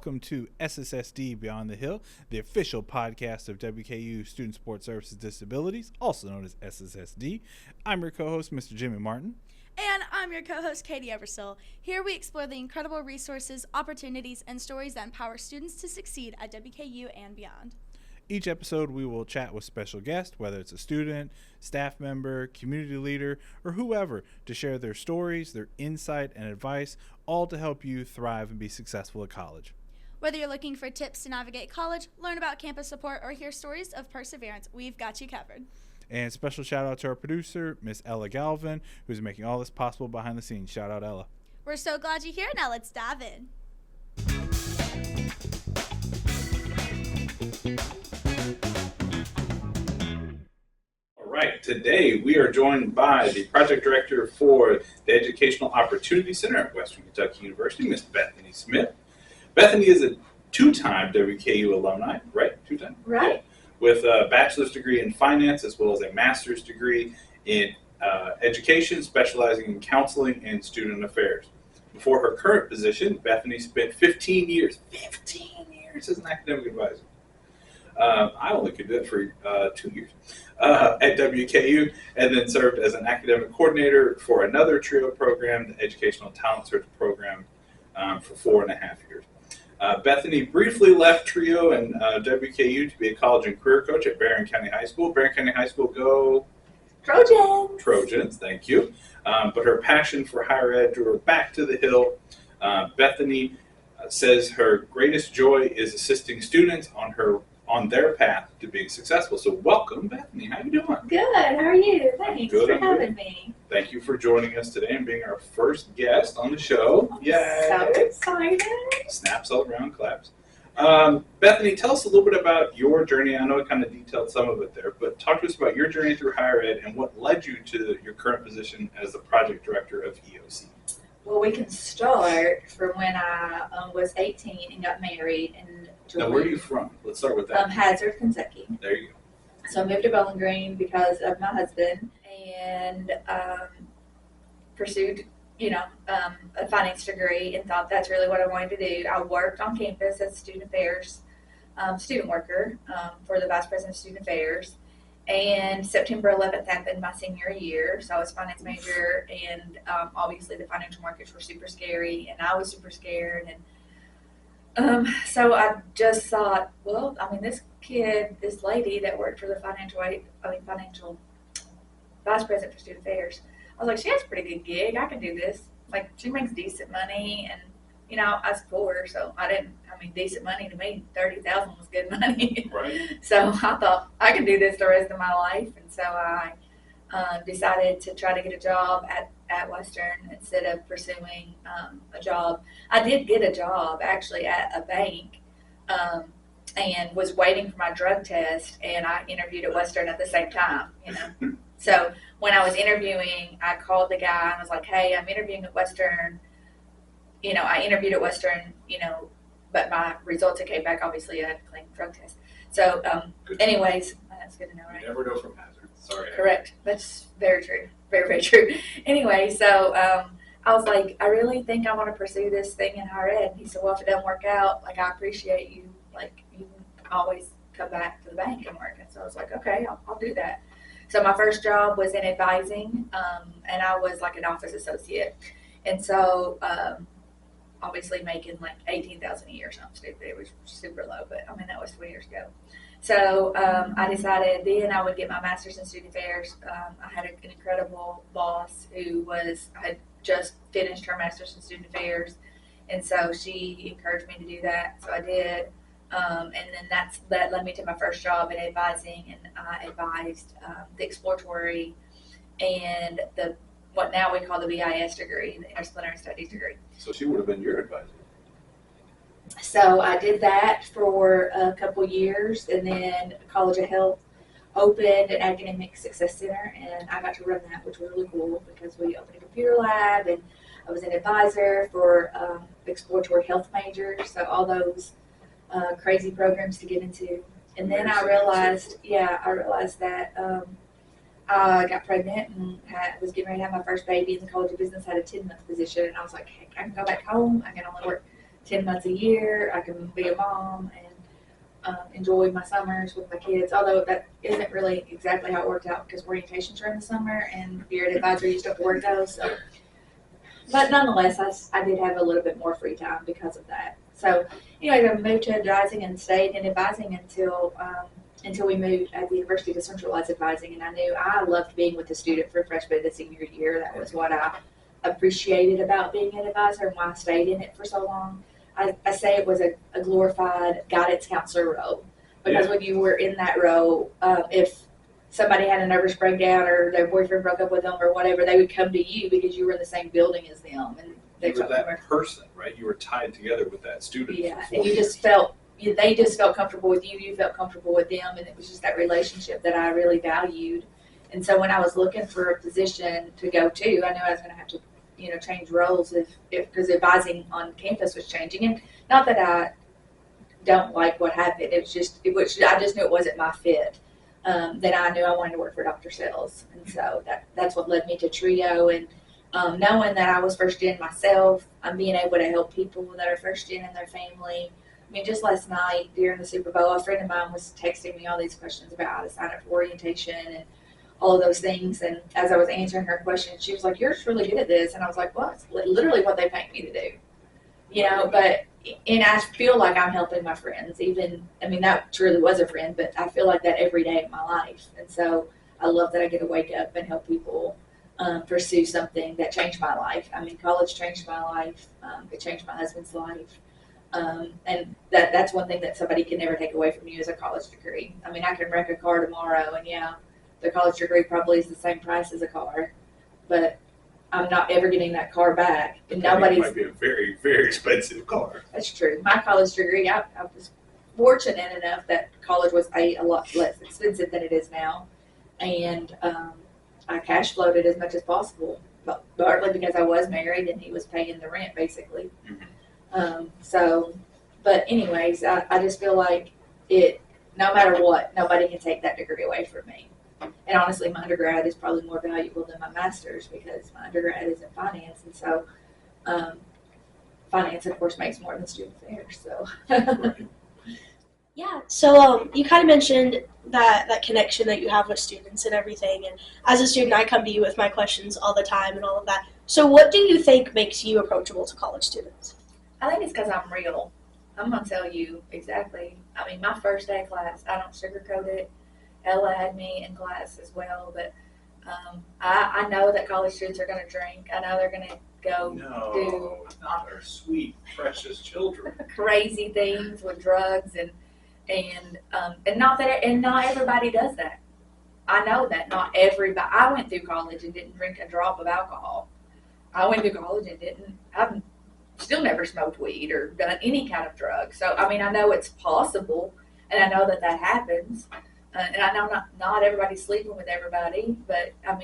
Welcome to SSSD Beyond the Hill, the official podcast of WKU Student Support Services Disabilities, also known as SSSD. I'm your co-host, Mr. Jimmy Martin. And I'm your co-host, Katie Eversole. Here we explore the incredible resources, opportunities, and stories that empower students to succeed at WKU and beyond. Each episode, we will chat with special guests, whether it's a student, staff member, community leader, or whoever, to share their stories, their insight, and advice, all to help you thrive and be successful at college. Whether you're looking for tips to navigate college, learn about campus support, or hear stories of perseverance, we've got you covered. And special shout out to our producer, Miss Ella Galvin, who's making all this possible behind the scenes. Shout out, Ella. We're so glad you're here. Now let's dive in. All right, today we are joined by the project director for the Educational Opportunity Center at Western Kentucky University, Miss Bethany Smith. Bethany is a two-time WKU alumni, right? Two-time? Right. Yeah. With a bachelor's degree in finance as well as a master's degree in education, specializing in counseling and student affairs. Before her current position, Bethany spent 15 years as an academic advisor. I only could do it for 2 years at WKU, and then served as an academic coordinator for another TRIO program, the Educational Talent Search Program, for 4.5 years. Bethany briefly left TRIO and WKU to be a college and career coach at Barron County High School. Barron County High School, go Trojans, thank you. But her passion for higher ed drew her back to the Hill. Bethany says her greatest joy is assisting students on their path to being successful. So welcome, Bethany. How you doing? Good. How are you? Thanks for having me. Thank you for joining us today and being our first guest on the show. Yay! So excited. Snaps all around, claps. Bethany, tell us a little bit about your journey. I know I kind of detailed some of it there, but talk to us about your journey through higher ed and what led you to your current position as the project director of EOC. Well, we can start from when I was 18 and got married and joined. Now, where are you from? Let's start with that. Hazard, Kentucky. There you go. So I moved to Bowling Green because of my husband and pursued, a finance degree and thought that's really what I wanted to do. I worked on campus as student affairs, student worker for the vice president of student affairs. And September 11th happened my senior year, so I was a finance major, and obviously the financial markets were super scary, and I was super scared, and so I just thought, well, this lady that worked for the financial vice president for student affairs, I was like, she has a pretty good gig, I can do this, like, she makes decent money, and I was poor, so decent money to me, $30,000 was good money. Right. So I thought I could do this the rest of my life, and so I decided to try to get a job at Western instead of pursuing a job. I did get a job actually at a bank, and was waiting for my drug test, and I interviewed at Western at the same time. So when I was interviewing, I called the guy and was like, "Hey, I'm interviewing at Western." I interviewed at Western, but my results that came back, obviously I had a clean drug test. So, anyways, that's good to know, right? You never know from hazard. Sorry. Correct. That's very true. Very, very true. Anyway, so I was like, I really think I want to pursue this thing in higher ed. And he said, well, if it doesn't work out, I appreciate you. You can always come back to the bank and work. And so I was like, okay, I'll do that. So my first job was in advising, and I was like an office associate. And so, obviously making like $18,000 a year or something stupid. It was super low, but that was 20 years ago. So I decided then I would get my master's in student affairs. I had an incredible boss who had just finished her master's in student affairs, and so she encouraged me to do that. So I did, and then that led me to my first job in advising, and I advised the exploratory and what now we call the BIS degree, the Interdisciplinary Studies degree. So she would have been your advisor. So I did that for a couple years, and then College of Health opened an academic success center, and I got to run that, which was really cool because we opened a computer lab, and I was an advisor for exploratory health majors, so all those crazy programs to get into. And then I realized that I got pregnant and was getting ready to have my first baby, and the College of Business had a 10-month position, and I was like, hey, I can go back home. I can only work 10 months a year. I can be a mom and enjoy my summers with my kids, although that isn't really exactly how it worked out because orientations are in the summer and you're an advisor, you still have to work those. So, but nonetheless, I did have a little bit more free time because of that. So, anyway, I moved to advising and stayed in advising until we moved at the university to centralized advising, and I knew I loved being with the student for freshman to senior year. That was what I appreciated about being an advisor and why I stayed in it for so long. I say it was a glorified guidance counselor role because when you were in that role, if somebody had a nervous breakdown or their boyfriend broke up with them or whatever, they would come to you because you were in the same building as them. And you were that person, right? You were tied together with that student. Yeah, and you just felt, they just felt comfortable with you, you felt comfortable with them, and it was just that relationship that I really valued. And so when I was looking for a position to go to, I knew I was going to have to change roles because advising on campus was changing. And not that I don't like what happened, I just knew it wasn't my fit. Then I knew I wanted to work for Dr. Sells. And so that's what led me to Trio. And knowing that I was first gen myself, I'm being able to help people that are first gen and their family. I mean, just last night during the Super Bowl, a friend of mine was texting me all these questions about how to sign up for orientation and all of those things. And as I was answering her questions, she was like, "You're just really good at this." And I was like, "Well, it's literally what they paid me to do." But I feel like I'm helping my friends. That truly was a friend, but I feel like that every day of my life. And so I love that I get to wake up and help people pursue something that changed my life. I mean, college changed my life. It changed my husband's life. And that's one thing that somebody can never take away from you is a college degree. I mean, I can wreck a car tomorrow, and the college degree probably is the same price as a car, but I'm not ever getting that car back. And It might be a very, very expensive car. That's true. My college degree, I was fortunate enough that college was a lot less expensive than it is now, and I cash flowed it as much as possible, but partly because I was married and he was paying the rent basically. Mm-hmm. But anyways, I just feel like no matter what, nobody can take that degree away from me. And honestly, my undergrad is probably more valuable than my master's because my undergrad is in finance. And so finance, of course, makes more than student affairs. So. Right. Yeah, so you kind of mentioned that connection that you have with students and everything. And as a student, I come to you with my questions all the time and all of that. So what do you think makes you approachable to college students? I think it's because I'm real. I'm going to tell you exactly. I mean, my first day of class, I don't sugarcoat it. Ella had me in class as well, but I know that college students are going to drink. I know they're going to go do not our sweet, precious children. Crazy things with drugs and not everybody does that. I know that not everybody. I went through college and didn't drink a drop of alcohol. I went through college and I've still never smoked weed or done any kind of drug. So I mean, I know it's possible, and I know that happens. And I know not everybody's sleeping with everybody, but but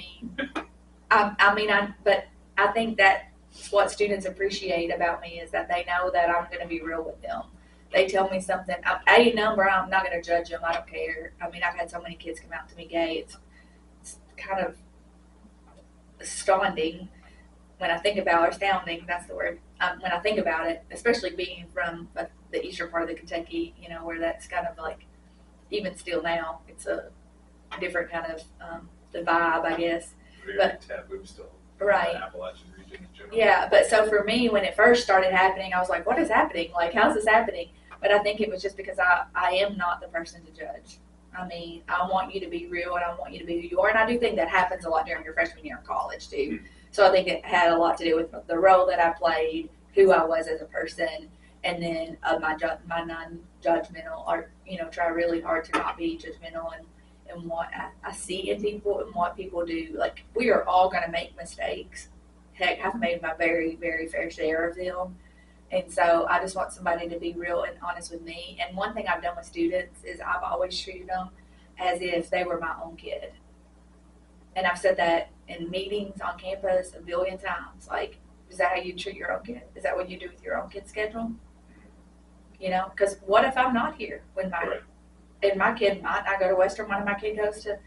I think that's what students appreciate about me is that they know that I'm going to be real with them. They tell me something, I'm not going to judge them. I don't care. I mean, I've had so many kids come out to me gay. It's kind of astounding when I think about it. Astounding, that's the word. When I think about it, especially being from the eastern part of the Kentucky, where that's kind of like, even still now, it's a different kind of the vibe, I guess. Very taboo still. Right. In the Appalachian region in general. Yeah, but so for me, when it first started happening, I was like, what is happening? Like, how's this happening? But I think it was just because I am not the person to judge. I mean, I want you to be real and I want you to be who you are. And I do think that happens a lot during your freshman year of college, too. Mm-hmm. So I think it had a lot to do with the role that I played, who I was as a person, and then my non-judgmental, or try really hard to not be judgmental and what I see in people and what people do. Like, we are all going to make mistakes. Heck, I've made my very, very fair share of them. And so I just want somebody to be real and honest with me. And one thing I've done with students is I've always treated them as if they were my own kid. And I've said that in meetings on campus a billion times. Like, is that how you treat your own kid? Is that what you do with your own kid's schedule? Because what if I'm not here when my kid might not go to Western, one of my kid goes to,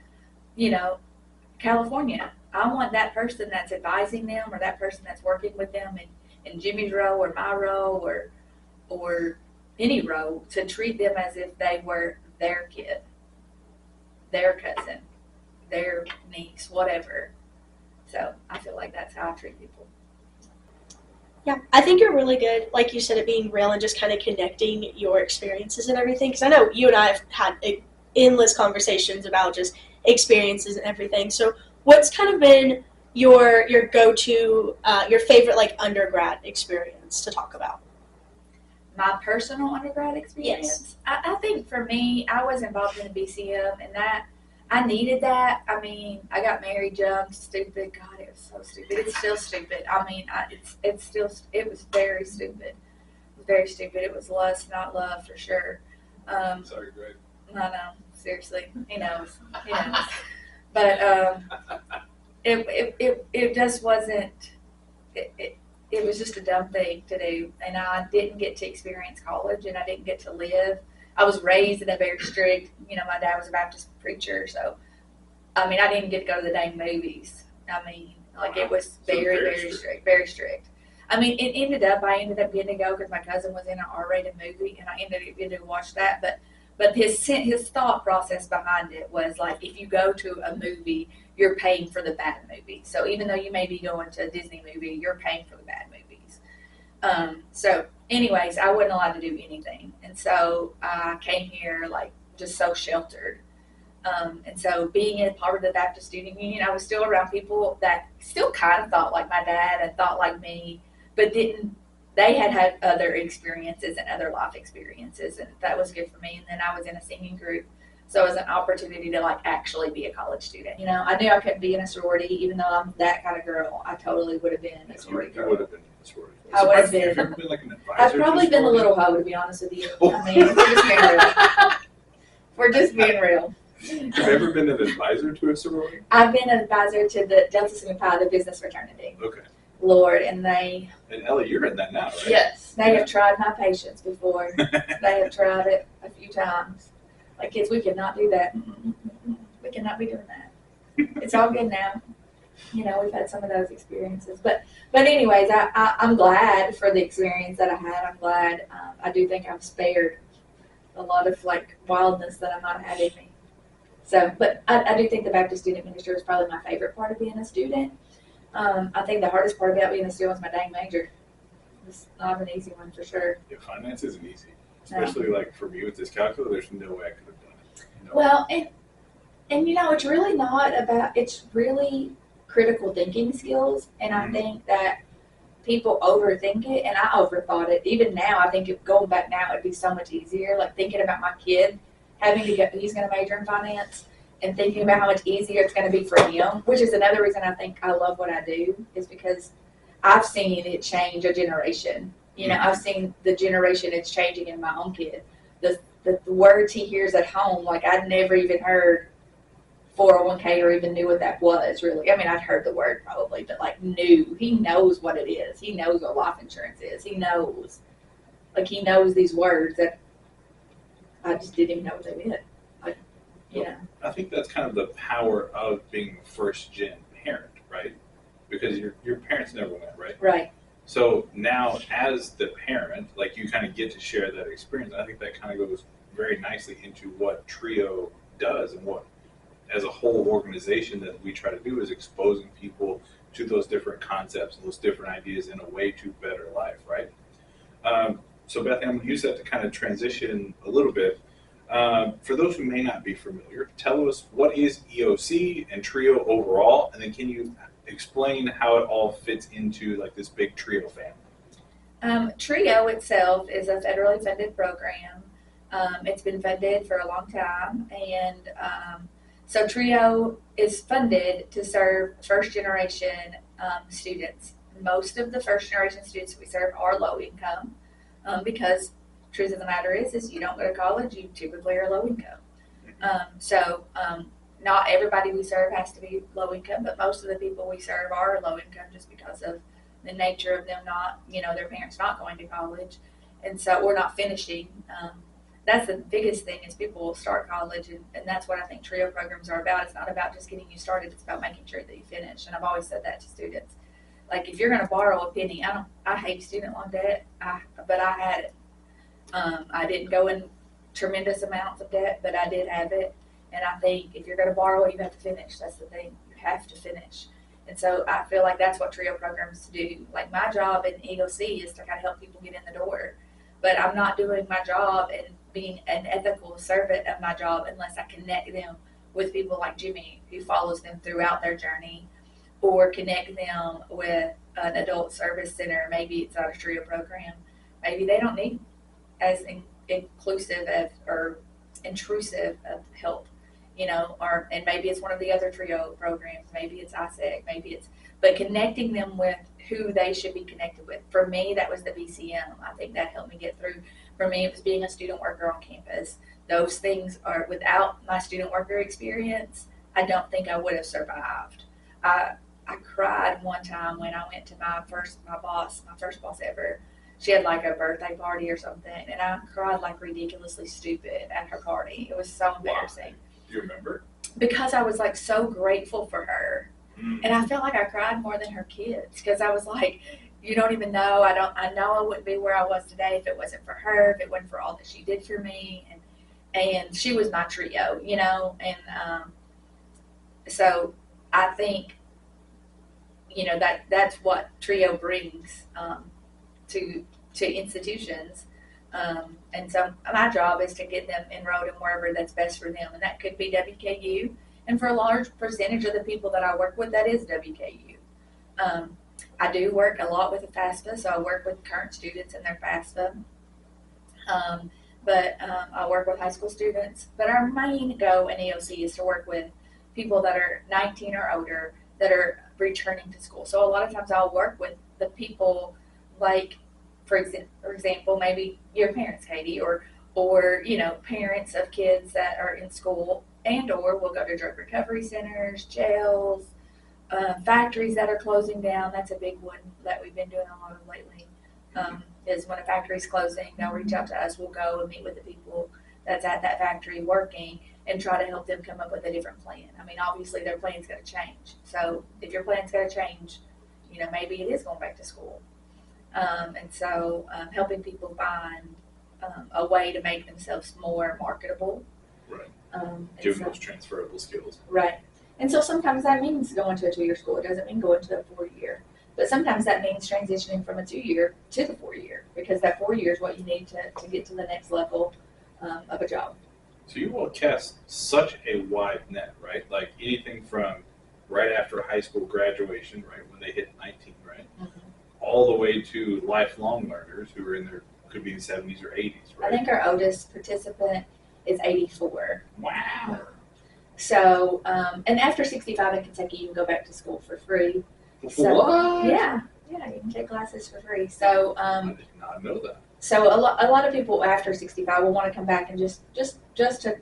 California. I want that person that's advising them or that person that's working with them in Jimmy's role or my role or or any role, to treat them as if they were their kid, their cousin, their niece, whatever. So I feel like that's how I treat people. Yeah, I think you're really good, like you said, at being real and just kind of connecting your experiences and everything. Because I know you and I have had endless conversations about just experiences and everything. So, what's kind of been your go-to, your favorite like undergrad experience to talk about? My personal undergrad experience. Yes. I think for me, I was involved in the BCM, and that I needed that. I mean, I got married young, stupid. God, it was so stupid. It's still stupid. I mean, it was very stupid. It was very stupid. It was lust, not love, for sure. Sorry, Greg. No, seriously. He knows. He knows. But it just wasn't. It was just a dumb thing to do, and I didn't get to experience college, and I didn't get to live. I was raised in a very strict, my dad was a Baptist preacher, so, I mean, I didn't get to go to the dang movies. I mean, like, it was very, very strict, very strict. I mean, I ended up getting to go because my cousin was in an R-rated movie, and I ended up getting to watch that, but his thought process behind it was, like, if you go to a movie, you're paying for the bad movie. So even though you may be going to a Disney movie, you're paying for the bad movies. So anyways, I wasn't allowed to do anything. And so I came here like just so sheltered. And so being in part of the Baptist Student Union, I was still around people that still kind of thought like my dad and thought like me, but they had other experiences and other life experiences. And that was good for me. And then I was in a singing group. So it was an opportunity to like actually be a college student. I knew I couldn't be in a sorority, even though I'm that kind of girl. I totally would have been a sorority girl. You would have been in a sorority. I would have been. Have you ever been like an advisor? I've probably been the little hoe, to be honest with you. I mean, we're just being real. We're just being real. Have you ever been an advisor to a sorority? I've been an advisor to the Delta Sigma Pi, the business fraternity. Okay. Lord, and they. And Ellie, you're in that now, right? Yes. They have tried my patience before. They have tried it a few times. Like, kids, we cannot do that. We cannot be doing that. It's all good now. We've had some of those experiences. But anyways, I'm glad for the experience that I had. I'm glad. I do think I've spared a lot of, like, wildness that I might have had in me. So, but I do think the Baptist student ministry is probably my favorite part of being a student. I think the hardest part about being a student was my dang major. It's not an easy one for sure. Yeah, finance isn't easy. Especially like for me with this calculator, there's no way I could have done it. No Well, and it's really not about, it's really critical thinking skills. And I think that people overthink it, and I overthought it. Even now, I think going back now, it'd be so much easier. Like thinking about my kid having to he's going to major in finance, and thinking about how much easier it's going to be for him, which is another reason I think I love what I do, is because I've seen it change a generation. I've seen the generation it's changing in my own kid. The words he hears at home, like I'd never even heard 401k or even knew what that was, really. I mean, I'd heard the word probably, but like knew. He knows what it is. He knows what life insurance is. He knows these words that I just didn't even know what they meant. I think that's kind of the power of being a first gen parent, right? Because your parents never met, right? Right. So now as the parent, like you kind of get to share that experience. I think that kind of goes very nicely into what TRIO does, and what as a whole organization that we try to do is exposing people to those different concepts and those different ideas in a way to better life, right? So Bethany, I'm going to use that to kind of transition a little bit. For those who may not be familiar, tell us what is EOC and TRIO overall, and then can you explain how it all fits into like this big TRIO family? TRIO itself is a federally funded program. It's been funded for a long time, and so TRIO is funded to serve first generation students. Most of the first generation students we serve are low income, because truth of the matter is you don't go to college, you typically are low income. Not everybody we serve has to be low income, but most of the people we serve are low income just because of the nature of them not, their parents not going to college, and so we're not finishing. That's the biggest thing, is people will start college, and that's what I think TRIO programs are about. It's not about just getting you started, it's about making sure that you finish. And I've always said that to students. Like, if you're going to borrow a penny, I hate student loan debt, but I had it. I didn't go in tremendous amounts of debt, but I did have it. And I think if you're going to borrow, you have to finish. That's the thing. You have to finish. And so I feel like that's what TRIO programs do. Like my job in EOC is to kind of help people get in the door. But I'm not doing my job and being an ethical servant of my job unless I connect them with people like Jimmy, who follows them throughout their journey, or connect them with an adult service center. Maybe it's not a TRIO program. Maybe they don't need as inclusive of or intrusive of help, and maybe it's one of the other TRIO programs. Maybe it's ISEC. But connecting them with who they should be connected with. For me, that was the BCM. I think that helped me get through. For me, it was being a student worker on campus. Those things are, without my student worker experience, I don't think I would have survived. I cried one time when I went to my first boss ever. She had like a birthday party or something, and I cried like ridiculously stupid at her party. It was so embarrassing. Do you remember? Because I was like so grateful for her. And I felt like I cried more than her kids, because I was like, you don't even know. I know I wouldn't be where I was today if it wasn't for her, if it wasn't for all that she did for me. And she was my TRIO, and so I think, that's what TRIO brings to institutions. And so my job is to get them enrolled in wherever that's best for them. And that could be WKU. And for a large percentage of the people that I work with, that is WKU. I do work a lot with the FAFSA, so I work with current students and their FAFSA. But I work with high school students. But our main goal in EOC is to work with people that are 19 or older that are returning to school. So a lot of times I'll work with the people like, for example, maybe your parents, Katie, or parents of kids that are in school, and or we'll go to drug recovery centers, jails, factories that are closing down. That's a big one that we've been doing a lot of lately. Is when a factory's closing, they'll reach out to us. We'll go and meet with the people that's at that factory working and try to help them come up with a different plan. I mean, obviously their plan's going to change. So if your plan's going to change, maybe it is going back to school. And so helping people find a way to make themselves more marketable. Right. Give them those transferable skills. Right. And so sometimes that means going to a 2-year school. It doesn't mean going to a 4-year. But sometimes that means transitioning from a 2-year to the 4-year, because that 4 year is what you need to get to the next level of a job. So you all cast such a wide net, right? Like anything from right after high school graduation, right, when they hit 19, right? Mm-hmm. All the way to lifelong learners who are in their, could be in 70s or 80s, right? I think our oldest participant is 84. Wow. So, and after 65 in Kentucky, you can go back to school for free. So, what? Yeah, you can take classes for free. So, I did not know that. So a lot of people after 65 will want to come back and just to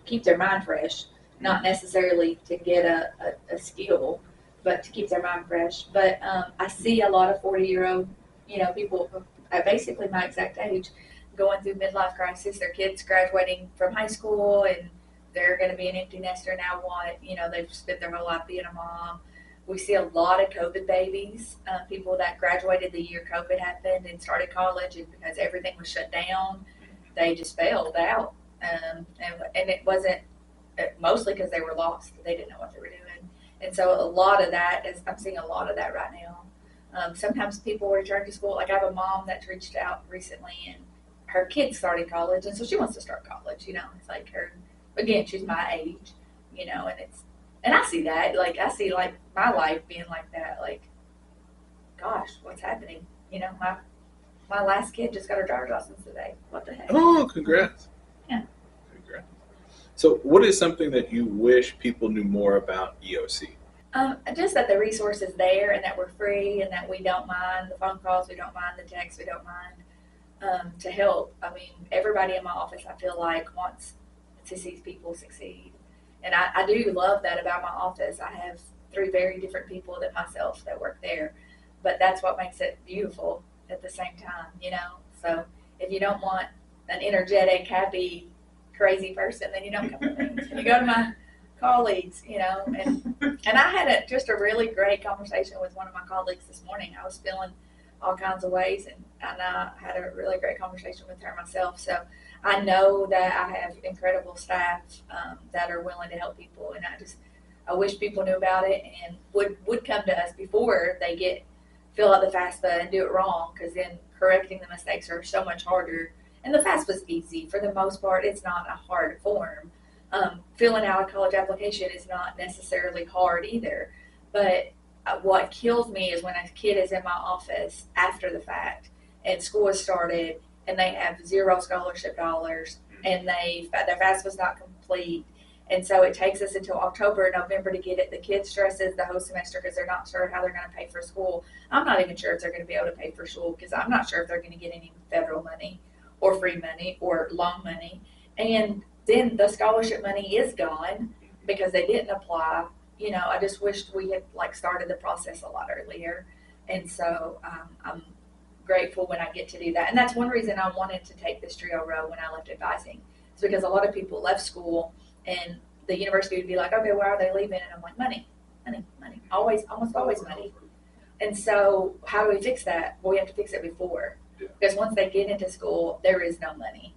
keep their mind fresh, not necessarily to get a skill, but to keep their mind fresh. But I see a lot of 40-year-old, people basically my exact age going through midlife crisis. Their kids graduating from high school and they're going to be an empty nester now. They've spent their whole life being a mom. We see a lot of COVID babies, people that graduated the year COVID happened and started college, and because everything was shut down, they just failed out. And it wasn't mostly because they were lost. They didn't know what they were doing. And so a lot of that I'm seeing a lot of that right now. Sometimes people return to school. Like I have a mom that's reached out recently, and her kid's starting college, and so she wants to start college. It's like her, again, she's my age, and I see that, I see my life being like that, gosh, what's happening? My last kid just got her driver's license today. What the heck? Oh, congrats. Yeah. Congrats. So what is something that you wish people knew more about EOC? Just that the resource is there and that we're free and that we don't mind the phone calls, we don't mind the texts, we don't mind to help. I mean, everybody in my office, I feel like, wants to see people succeed. And I do love that about my office. I have 3 very different people than myself that work there. But that's what makes it beautiful at the same time, So if you don't want an energetic, happy, crazy person, then you don't come to me. You go to my colleagues, And I had just a really great conversation with one of my colleagues this morning. I was feeling all kinds of ways. And I had a really great conversation with her myself. So I know that I have incredible staff that are willing to help people, and I wish people knew about it and would come to us before they fill out the FAFSA and do it wrong, because then correcting the mistakes are so much harder. And the FAFSA is easy for the most part. It's not a hard form. Filling out a college application is not necessarily hard either. But what kills me is when a kid is in my office after the fact and school has started and they have zero scholarship dollars and their FAFSA was not complete. And so it takes us until October, November to get it. The kid stresses the whole semester because they're not sure how they're going to pay for school. I'm not even sure if they're going to be able to pay for school, because I'm not sure if they're going to get any federal money or free money or loan money. And then the scholarship money is gone because they didn't apply. I just wished we had started the process a lot earlier. And so I'm grateful when I get to do that. And that's one reason I wanted to take this trio row when I left advising. It's because a lot of people left school and the university would be like, okay, why are they leaving? And I'm like, money, almost always money. And so how do we fix that? Well, we have to fix it before. Because once they get into school, there is no money.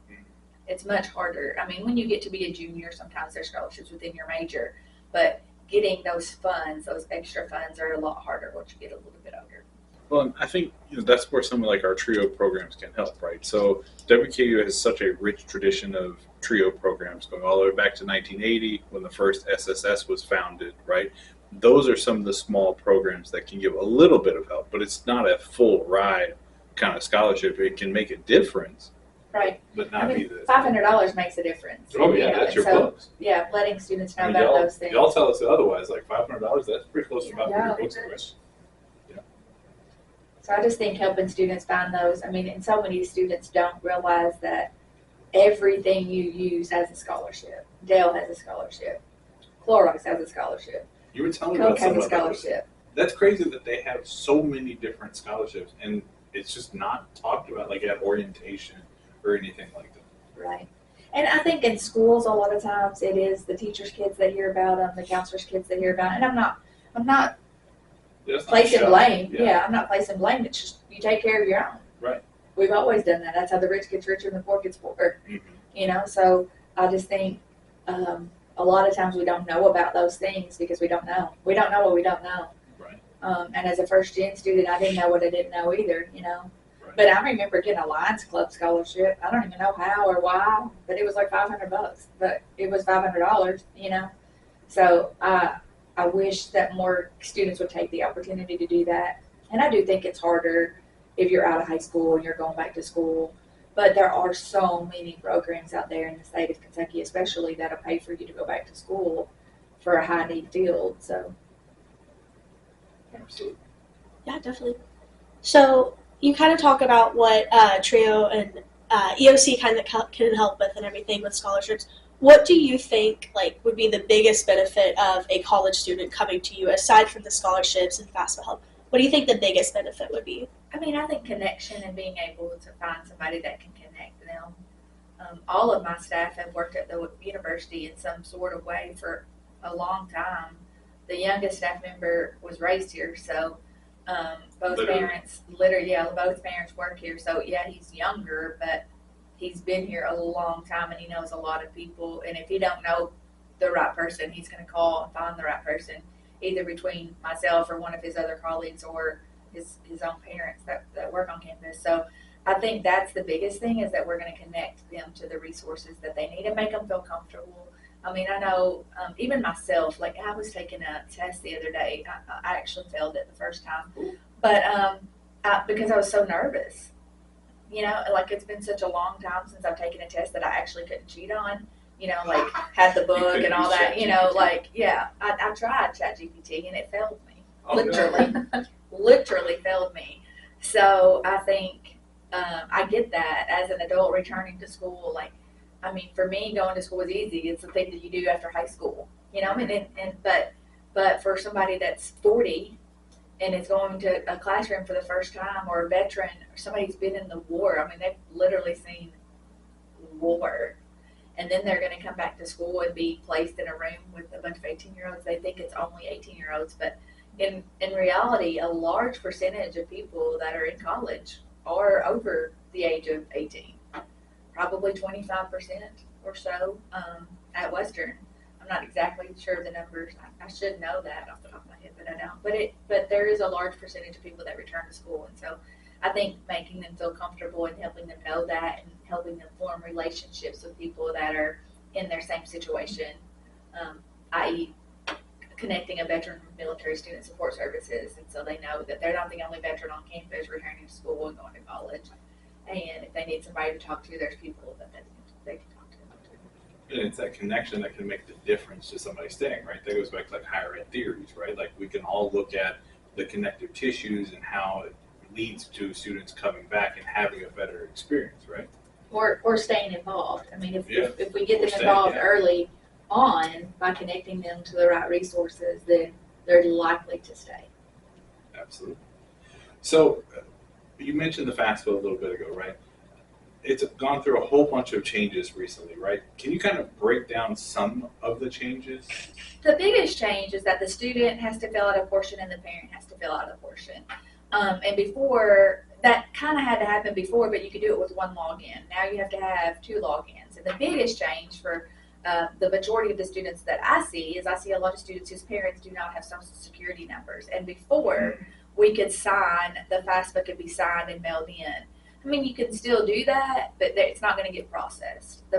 It's much harder. I mean, when you get to be a junior, sometimes there's scholarships within your major, but getting those funds, those extra funds, are a lot harder once you get a little bit older. Well, and I think that's where some of our TRIO programs can help, right? So WKU has such a rich tradition of TRIO programs going all the way back to 1980 when the first SSS was founded, right? Those are some of the small programs that can give a little bit of help, but it's not a full ride kind of scholarship. It can make a difference, right? But not be the $500 makes a difference. Oh yeah, that's your books. Yeah, letting students know about those things. Y'all tell us otherwise. $500, that's pretty close to about your books are. So I just think helping students find those. I mean, and so many students don't realize that everything you use has a scholarship. Dale has a scholarship. Clorox has a scholarship. You were telling me Coke about some has a of that. scholarship. That's crazy that they have so many different scholarships, and it's just not talked about at orientation or anything like that. Right. And I think in schools, a lot of times it is the teachers' kids that hear about them, the counselors' kids that hear about it. And I'm not placing blame. Yeah, I'm not placing blame. It's just you take care of your own. Right. We've always done that. That's how the rich gets richer and the poor gets poorer. Mm-hmm. So I just think a lot of times we don't know about those things because we don't know. We don't know what we don't know. Right. And as a first gen student, I didn't know what I didn't know either. Right. But I remember getting a Lions Club scholarship. I don't even know how or why, but it was like $500. But it was $500. So I wish that more students would take the opportunity to do that. And I do think it's harder if you're out of high school and you're going back to school. But there are so many programs out there in the state of Kentucky, especially, that'll pay for you to go back to school for a high need field. So, Absolutely. Yeah, definitely. So you kind of talk about what TRIO and EOC kind of can help with and everything with scholarships. What do you think would be the biggest benefit of a college student coming to you aside from the scholarships and FAFSA help? What do you think the biggest benefit would be? I mean, I think connection and being able to find somebody that can connect them. All of my staff have worked at the university in some sort of way for a long time. The youngest staff member was raised here, so both parents work here. So yeah, he's younger, but he's been here a long time and he knows a lot of people. And if he don't know the right person, he's going to call and find the right person, either between myself or one of his other colleagues or his own parents that work on campus. So I think that's the biggest thing, is that we're going to connect them to the resources that they need and make them feel comfortable. I mean, I know even myself, I was taking a test the other day. I actually failed it the first time, but because I was so nervous. It's been such a long time since I've taken a test that I actually couldn't cheat on. Had the book and all that. I tried ChatGPT and it failed me. Literally failed me. So I think I get that as an adult returning to school. For me, going to school is easy. It's the thing that you do after high school. But for somebody that's 40 and is going to a classroom for the first time, or a veteran, or somebody who's been in the war, they've literally seen war. And then they're going to come back to school and be placed in a room with a bunch of 18-year-olds. They think it's only 18-year-olds, but in reality, a large percentage of people that are in college are over the age of 18. Probably 25% or so at Western. I'm not exactly sure of the numbers. I should know that off the top of my head, but I don't. But there is a large percentage of people that return to school, and so I think making them feel comfortable and helping them know that, and helping them form relationships with people that are in their same situation, i.e., connecting a veteran from military student support services, and so they know that they're not the only veteran on campus returning to school and going to college. And if they need somebody to talk to, there's people that they can talk to. And it's that connection that can make the difference to somebody staying, right? That goes back to like higher ed theories, right? Like we can all look at the connective tissues and how it leads to students coming back and having a better experience, right? Or staying involved. I mean, if we get Or them staying, involved yeah. early on by connecting them to the right resources, then they're likely to stay. Absolutely. So you mentioned the FAFSA a little bit ago, right? It's gone through a whole bunch of changes recently, right? Can you kind of break down some of the changes? The biggest change is that the student has to fill out a portion and the parent has to fill out a portion. And before, that kind of had to happen before, but you could do it with one login. Now you have to have 2 logins. And the biggest change for the majority of the students that I see is I see a lot of students whose parents do not have social security numbers. And before we could sign, the FAFSA could be signed and mailed in. I mean, you can still do that, but it's not going to get processed. The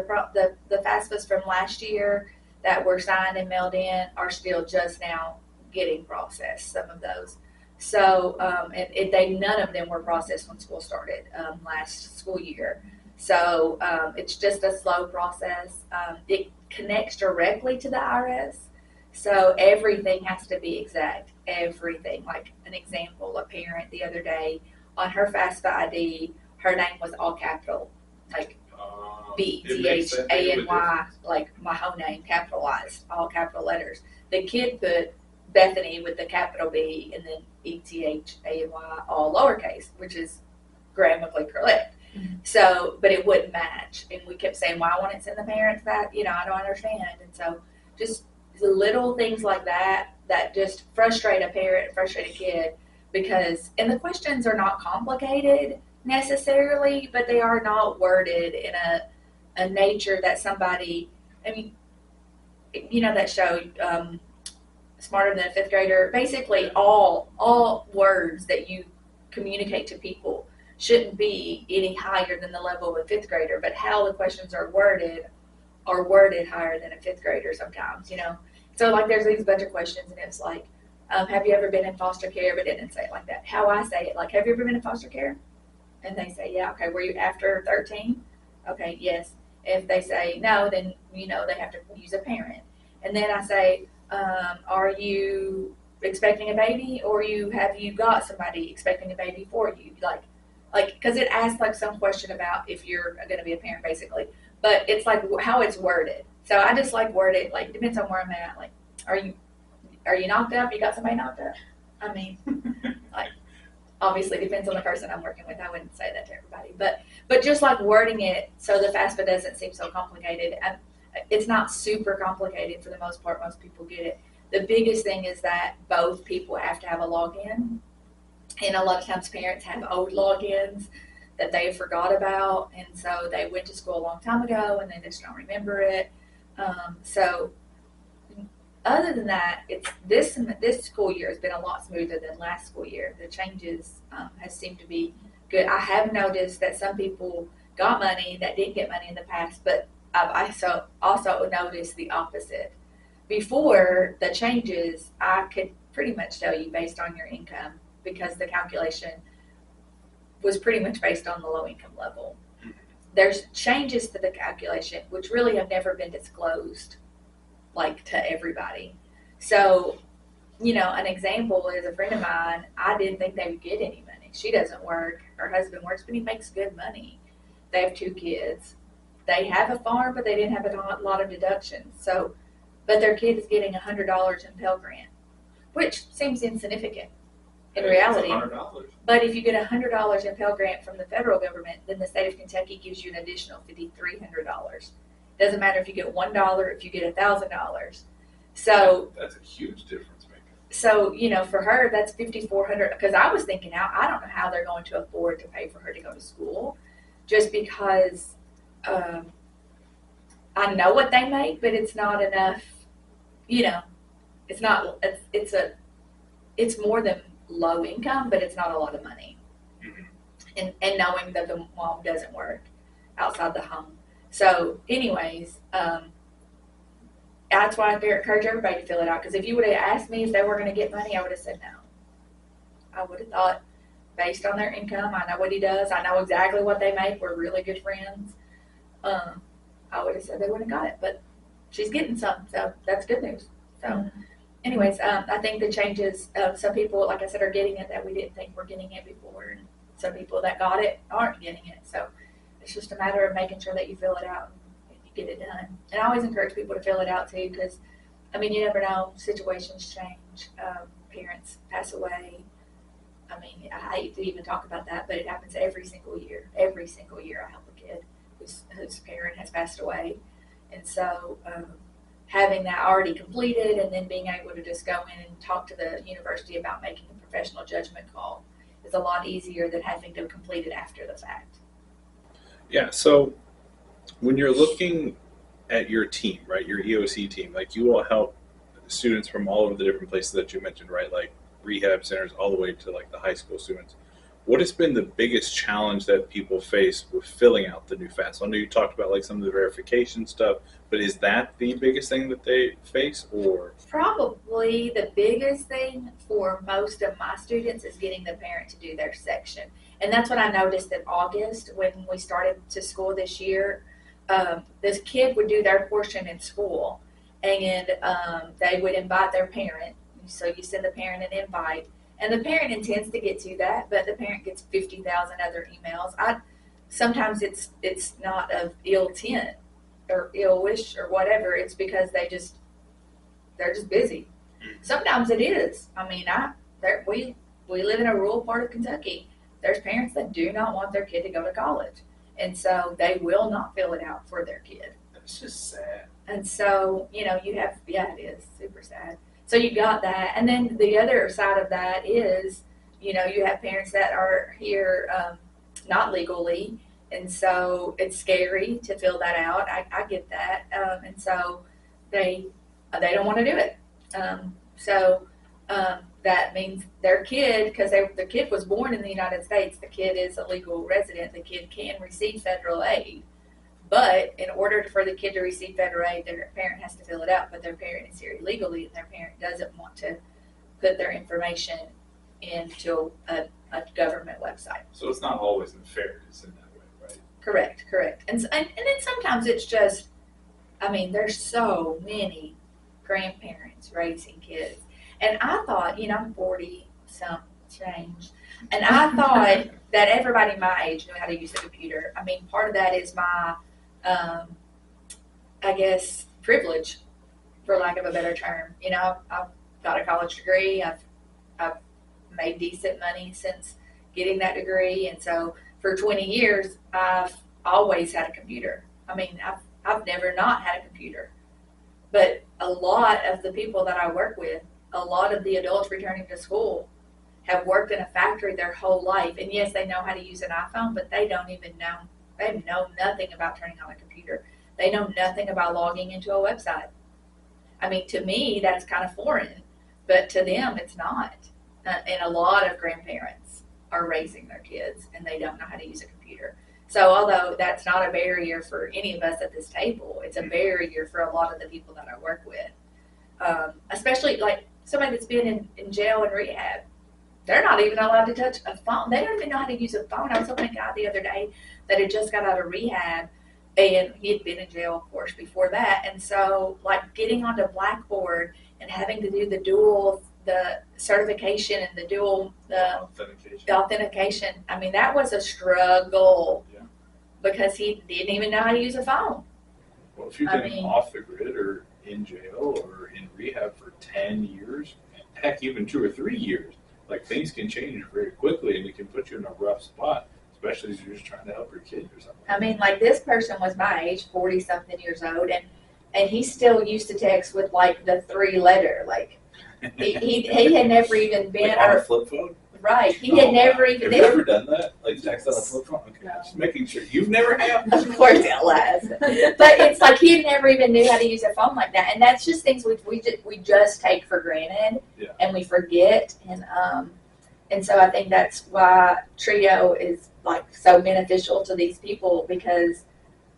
FAFSAs from last year that were signed and mailed in are still just now getting processed, some of those. So, none of them were processed when school started last school year. So it's just a slow process. It connects directly to the IRS. So everything has to be exact. Everything. Like an example, a parent the other day on her FAFSA ID, her name was all capital, like BTHANY, like my whole name capitalized, all capital letters. The kid put Bethany with the capital B and then ETHANY all lowercase, which is grammatically correct. Mm-hmm. So, but it wouldn't match. And we kept saying, why won't it send the parents that? I don't understand. And so just the little things like that just frustrate a parent, frustrate a kid because, and the questions are not complicated necessarily, but they are not worded in a nature that somebody, I mean, that show, Smarter Than a Fifth Grader, basically all words that you communicate to people shouldn't be any higher than the level of a fifth grader, but how the questions are worded higher than a fifth grader sometimes, So like there's these bunch of questions and it's like, have you ever been in foster care? But it didn't say it like that. How I say it, like, have you ever been in foster care? And they say, yeah, okay, were you after 13? Okay, yes. If they say no, then they have to use a parent. And then I say, are you expecting a baby or have you got somebody expecting a baby for you? Like, because it asks like some question about if you're going to be a parent basically, but it's like how it's worded. So I just like word it, like depends on where I'm at. Like, are you knocked up? You got somebody knocked up? I mean, like, obviously depends on the person I'm working with. I wouldn't say that to everybody, but just like wording it so the FAFSA doesn't seem so complicated. And it's not super complicated for the most part. Most people get it. The biggest thing is that both people have to have a login. And a lot of times parents have old logins that they forgot about. And so they went to school a long time ago and they just don't remember it. So other than that, it's this school year has been a lot smoother than last school year. The changes has seemed to be good. I have noticed that some people got money that didn't get money in the past, but I've also noticed the opposite. Before the changes, I could pretty much tell you based on your income because the calculation was pretty much based on the low income level. There's changes to the calculation which really have never been disclosed like to everybody. So, an example is a friend of mine, I didn't think they would get any money. She doesn't work, her husband works, but he makes good money. They have 2 kids. They have a farm, but they didn't have a lot of deductions. So, but their kid is getting $100 in Pell Grant, which seems insignificant in reality. $100. But if you get $100 in Pell Grant from the federal government, then the state of Kentucky gives you an additional $5,300. Doesn't matter if you get $1, if you get $1,000. So that's a huge difference maker. So, for her, that's $5,400. Because I was thinking out, I don't know how they're going to afford to pay for her to go to school, just because I know what they make, but it's not enough. It's not. It's more than low income, but it's not a lot of money. And knowing that the mom doesn't work outside the home. So, anyways, that's why I encourage everybody to fill it out. Because if you would have asked me if they were going to get money, I would have said no. I would have thought, based on their income, I know what he does. I know exactly what they make. We're really good friends. I would have said they wouldn't have got it. But she's getting some, so that's good news. So, anyways, I think the changes, some people, like I said, are getting it that we didn't think were getting it before. And some people that got it aren't getting it. So, it's just a matter of making sure that you fill it out and you get it done. And I always encourage people to fill it out too, because, you never know. Situations change. Parents pass away. I hate to even talk about that, but it happens every single year. Every single year I help a kid whose parent has passed away. And so having that already completed and then being able to just go in and talk to the university about making a professional judgment call is a lot easier than having to complete it after the fact. Yeah, so when you're looking at your team, right, your EOC team, like you will help students from all over the different places that you mentioned, right, like rehab centers all the way to like the high school students. What has been the biggest challenge that people face with filling out the new FAFSA? I know you talked about like some of the verification stuff, but is that the biggest thing that they face, or? Probably the biggest thing for most of my students is getting the parent to do their section. And that's what I noticed in August when we started to school this year. This kid would do their portion in school, and they would invite their parent. So you send the parent an invite, and the parent intends to get to that, but the parent gets 50,000 other emails. Sometimes it's not of ill intent or ill wish or whatever. It's because they're just busy. Sometimes it is. We live in a rural part of Kentucky. There's parents that do not want their kid to go to college, and so they will not fill it out for their kid. That's just sad. And so it is super sad. So you got that, and then the other side of that is, you have parents that are here not legally, and so it's scary to fill that out. I get that, and so they don't want to do it. That means their kid, because the kid was born in the United States, the kid is a legal resident. The kid can receive federal aid. But in order for the kid to receive federal aid, their parent has to fill it out, but their parent is here illegally, and their parent doesn't want to put their information into a government website. So it's not always nefarious in that way, right? Correct. And then sometimes it's just, there's so many grandparents raising kids. And I thought, I'm 40 some change, and I thought that everybody my age knew how to use a computer. Part of that is my I guess privilege, for lack of a better term. I've got a college degree. I've made decent money since getting that degree, and so for 20 years I've always had a computer. I've never not had a computer. But a lot of the people that I work with, a lot of the adults returning to school, have worked in a factory their whole life, and yes, they know how to use an iPhone, but they don't even know. They know nothing about turning on a computer. They know nothing about logging into a website. To me, that's kind of foreign, but to them, it's not. And a lot of grandparents are raising their kids, and they don't know how to use a computer. So although that's not a barrier for any of us at this table, it's a barrier for a lot of the people that I work with, especially like somebody that's been in jail and rehab. They're not even allowed to touch a phone. They don't even know how to use a phone. I was helping a guy the other day that had just got out of rehab, and he had been in jail, of course, before that. And so, like, getting onto Blackboard and having to do the certification and the authentication. That was a struggle. Yeah. Because he didn't even know how to use a phone. Well, if you've been off the grid or in jail or in rehab for 10 years, heck, even 2 or 3 years, like, things can change very quickly, and it can put you in a rough spot, especially if you're just trying to help your kid or something. Like, this person was my age, 40-something years old, and he still used to text with, like, the 3-letter, like, He had never even been, Like on a flip phone? right, he had never even, Have you ever done that? Like text on a flip phone? Okay, No. just making sure. You've never have? of course it was. But it's like he never even knew how to use a phone like that, and that's just things we just take for granted, Yeah. and we forget, and so I think that's why Trio is like so beneficial to these people, because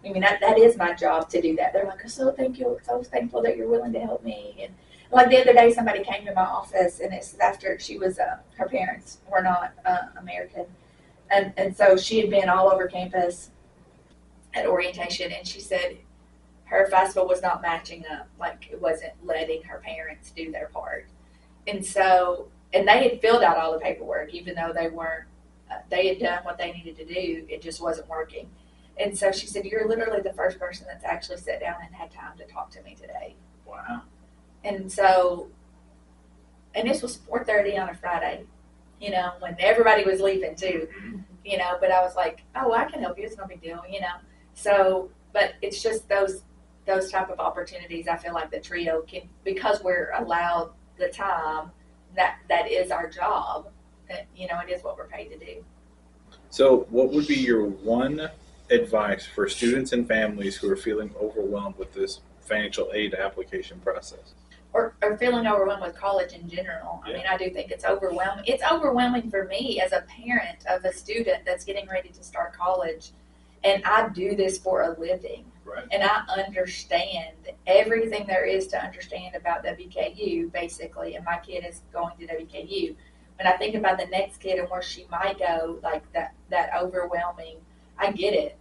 I mean that is my job to do that. They're like, so thankful that you're willing to help me. And like the other day, somebody came to my office, and it's after she was her parents were not American, and so she had been all over campus at orientation, and she said her FAFSA was not matching up, like it wasn't letting her parents do their part, and so they had filled out all the paperwork, even though they weren't. They had done what they needed to do. It just wasn't working. And so she said, "You're literally the first person that's actually sat down and had time to talk to me today." Wow. And so, and this was 4:30 on a Friday, when everybody was leaving too, but I was like, "Oh, I can help you. It's no big deal," So, but it's just those type of opportunities. I feel like the Trio can, because we're allowed the time, that is our job. It is what we're paid to do. So, what would be your one advice for students and families who are feeling overwhelmed with this financial aid application process? Or feeling overwhelmed with college in general. I mean, I do think it's overwhelming. It's overwhelming for me as a parent of a student that's getting ready to start college. And I do this for a living. Right. And I understand everything there is to understand about WKU, basically. And my kid is going to WKU. When I think about the next kid and where she might go, like that overwhelming, I get it.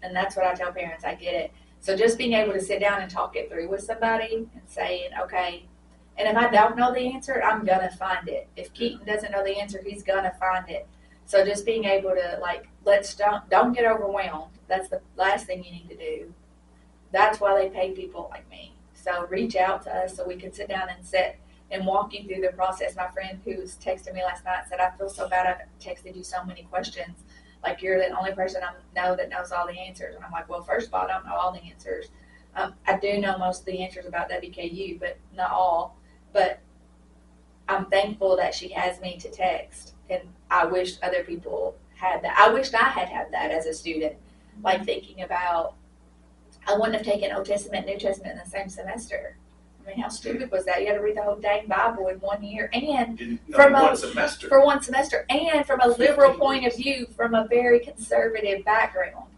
And that's what I tell parents, I get it. So just being able to sit down and talk it through with somebody and saying, okay, and if I don't know the answer, I'm going to find it. If Keaton doesn't know the answer, he's going to find it. So just being able to, like, don't get overwhelmed. That's the last thing you need to do. That's why they pay people like me. So reach out to us so we can sit down and walk you through the process. My friend who was texting me last night said, I feel so bad I've texted you so many questions. Like, you're the only person I know that knows all the answers. And I'm like, well, first of all, I don't know all the answers. I do know most of the answers about WKU, but not all. But I'm thankful that she has me to text. And I wish other people had that. I wished I had that as a student. Like, thinking about, I wouldn't have taken Old Testament, New Testament in the same semester. I mean, how stupid was that? You had to read the whole dang Bible in 1 year, and For one semester, and from a liberal point of view, from a very conservative background.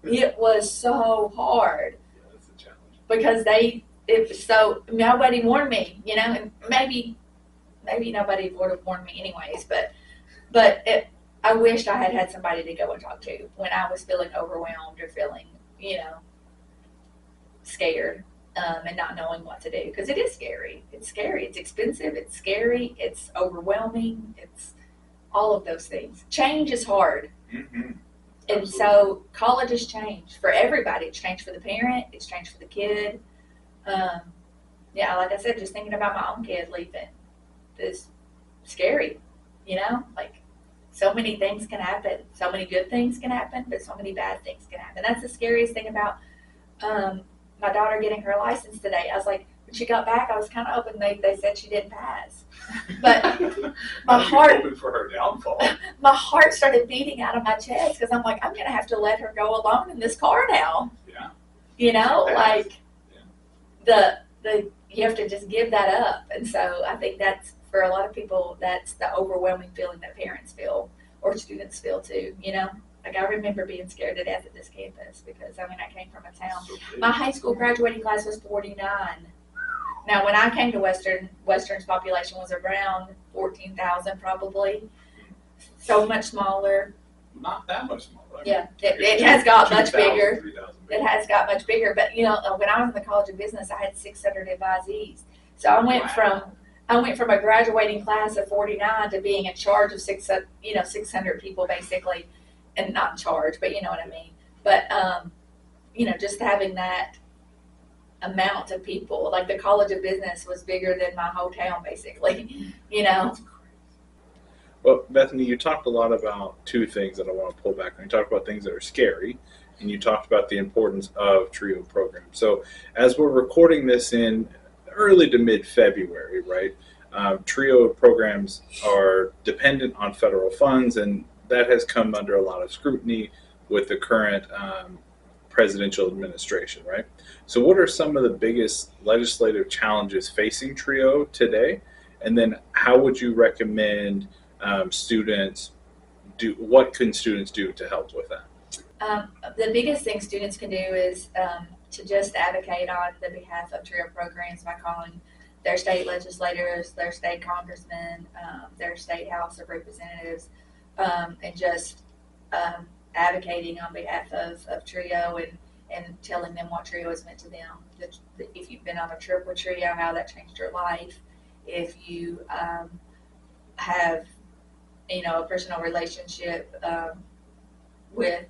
It was so hard. Yeah, that's a challenge. Because so nobody warned me, and maybe nobody would have warned me anyways, but I wished I had somebody to go and talk to when I was feeling overwhelmed or feeling, scared. And not knowing what to do, because it is scary. It's scary. It's expensive. It's scary. It's overwhelming. It's all of those things. Change is hard. Mm-hmm. And so college has changed for everybody. It's changed for the parent. It's changed for the kid. Like I said, just thinking about my own kid leaving is scary. Like, so many things can happen. So many good things can happen, but so many bad things can happen. That's the scariest thing about my daughter getting her license today. I was like, when she got back, I was kind of hoping they said she didn't pass. But my heart, for her downfall. My heart started beating out of my chest, because I'm like, I'm gonna have to let her go alone in this car now. Yeah. Like the you have to just give that up. And so I think that's, for a lot of people, that's the overwhelming feeling that parents feel or students feel too. Like, I remember being scared to death at this campus, because I came from a town. My high school graduating class was 49. Now, when I came to Western's population was around 14,000 probably. So much smaller. Not that much smaller. Yeah, it has got much 2,000, bigger. 3,000 It has got much bigger. But when I was in the College of Business, I had 600 advisees. So I went from a graduating class of 49 to being in charge of 600 people basically. And not in charge, but you know what I mean. But, just having that amount of people, like the College of Business was bigger than my whole town, basically, That's crazy. Well, Bethany, you talked a lot about two things that I want to pull back on. You talked about things that are scary, and you talked about the importance of TRIO programs. So as we're recording this in early to mid-February, right, TRIO programs are dependent on federal funds, and that has come under a lot of scrutiny with the current presidential administration, right? So, what are some of the biggest legislative challenges facing TRIO today? And then, how would you recommend students do? What can students do to help with that? The biggest thing students can do is to just advocate on the behalf of TRIO programs by calling their state legislators, their state congressmen, their state House of Representatives, and just advocating on behalf of TRIO and telling them what TRIO has meant to them. If you've been on a trip with TRIO, how that changed your life. If you have, a personal relationship with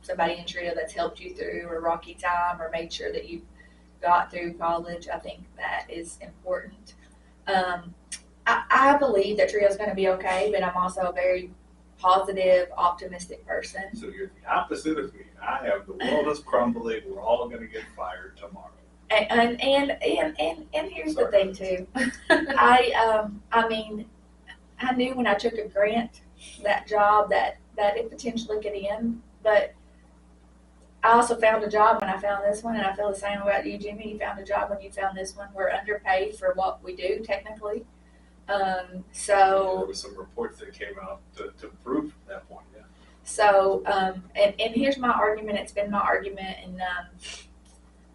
somebody in TRIO that's helped you through a rocky time or made sure that you got through college, I think that is important. I believe that TRIO is going to be okay, but I'm also a very positive, optimistic person. So you're the opposite of me. I have the world is crumbling. We're all going to get fired tomorrow. And here's the thing too. I mean, I knew when I took a grant, that job that it potentially could end, but I also found a job when I found this one, and I feel the same about you, Jimmy. You found a job when you found this one. We're underpaid for what we do, technically. There was some reports that came out to prove that point. Yeah. So, and here's my argument. It's been my argument, and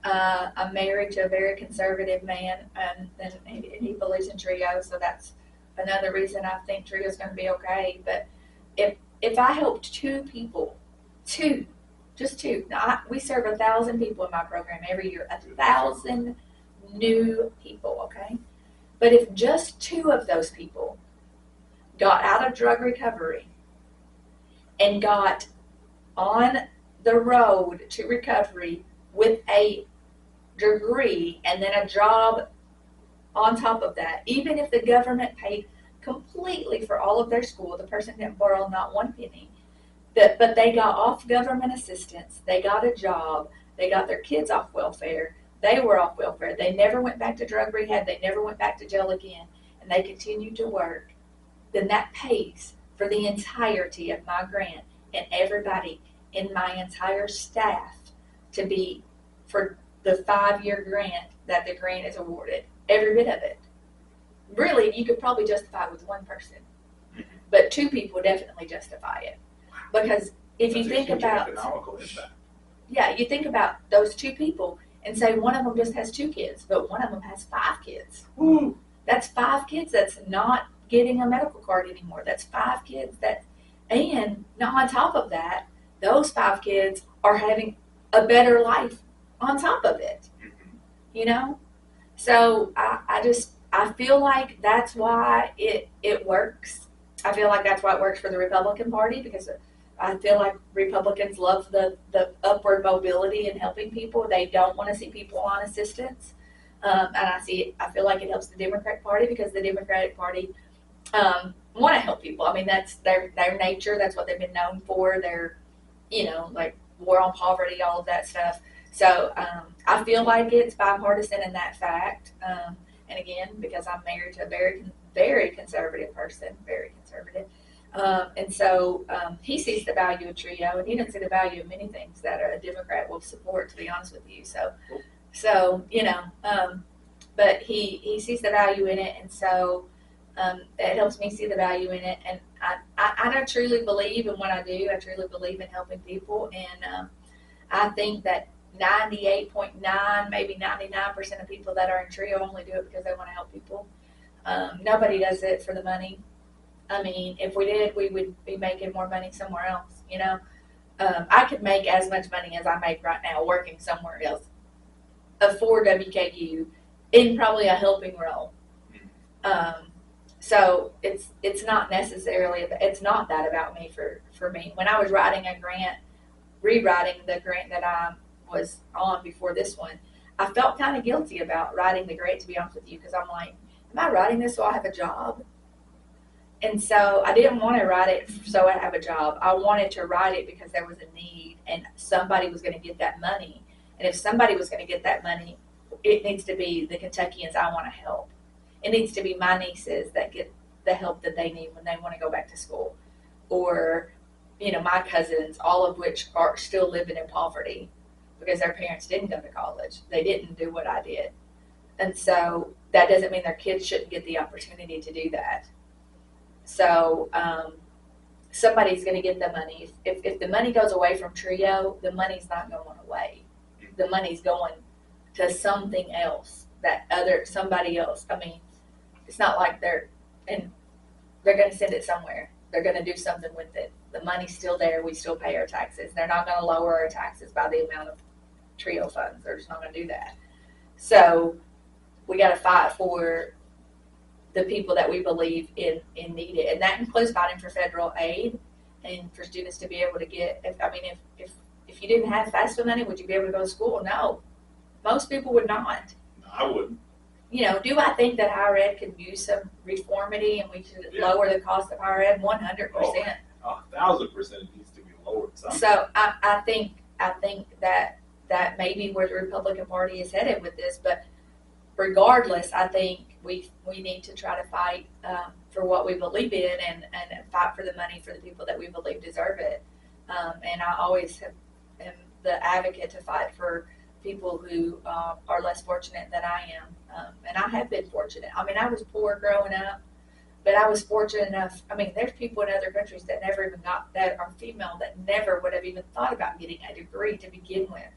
I'm married to a very conservative man, and he believes in TRIO, so that's another reason I think TRIO is going to be okay. But if I helped two people, just two. Now, we serve 1,000 people in my program every year, 1,000 new people, okay? But if just two of those people got out of drug recovery and got on the road to recovery with a degree and then a job on top of that, even if the government paid completely for all of their school, the person didn't borrow not one penny, but they got off government assistance, they got a job, they got their kids off welfare, they were off welfare, they never went back to drug rehab, they never went back to jail again, and they continued to work, then that pays for the entirety of my grant and everybody in my entire staff to be for the 5-year grant that the grant is awarded, every bit of it. Really, you could probably justify it with one person, but two people definitely justify it. Because if you think about, economical impact. Yeah, you think about those two people and say one of them just has 2 kids, but one of them has 5 kids. Woo. That's 5 kids that's not getting a medical card anymore. That's 5 kids and now on top of that, those 5 kids are having a better life on top of it. So I feel like that's why it works. I feel like that's why it works for the Republican Party, because I feel like Republicans love the upward mobility and helping people. They don't want to see people on assistance. And I feel like it helps the Democratic Party, because the Democratic Party want to help people. I mean, that's their nature. That's what they've been known for. They're, like war on poverty, all of that stuff. So I feel like it's bipartisan in that fact. And again, because I'm married to a very, very conservative person, very conservative. And so he sees the value of TRIO, and he doesn't see the value of many things that a Democrat will support, to be honest with you. So but he sees the value in it, and so it helps me see the value in it. And I truly believe in what I do. I truly believe in helping people, and I think that 98.9, maybe 99% of people that are in TRIO only do it because they want to help people. Nobody does it for the money. I mean, if we did, we would be making more money somewhere else, I could make as much money as I make right now working somewhere else for WKU in probably a helping role. So it's not necessarily, it's not that about me for me. When I was writing a grant, rewriting the grant that I was on before this one, I felt kind of guilty about writing the grant, to be honest with you, because I'm like, am I writing this so I have a job? And so I didn't want to write it so I have a job. I wanted to write it because there was a need and somebody was going to get that money. And if somebody was going to get that money, it needs to be the Kentuckians I want to help. It needs to be my nieces that get the help that they need when they want to go back to school, or my cousins, all of which are still living in poverty because their parents didn't go to college. They didn't do what I did. And so that doesn't mean their kids shouldn't get the opportunity to do that. So somebody's going to get the money. If the money goes away from TRIO, the money's not going away. The money's going to something else, somebody else. I mean, it's not like they're going to send it somewhere. They're going to do something with it. The money's still there. We still pay our taxes. They're not going to lower our taxes by the amount of TRIO funds. They're just not going to do that. So we got to fight for the people that we believe in need it. And that includes fighting for federal aid and for students to be able to get, if you didn't have FAFSA money, would you be able to go to school? No. Most people would not. I wouldn't. Do I think that higher ed could use some reformity and we should lower the cost of higher ed? 100%. 1,000% it needs to be lowered. So I think that may be where the Republican Party is headed with this, but regardless, I think we need to try to fight for what we believe in and fight for the money for the people that we believe deserve it. And I always am the advocate to fight for people who are less fortunate than I am. And I have been fortunate. I mean, I was poor growing up, but I was fortunate enough. I mean, there's people in other countries that never even that are female that never would have even thought about getting a degree to begin with.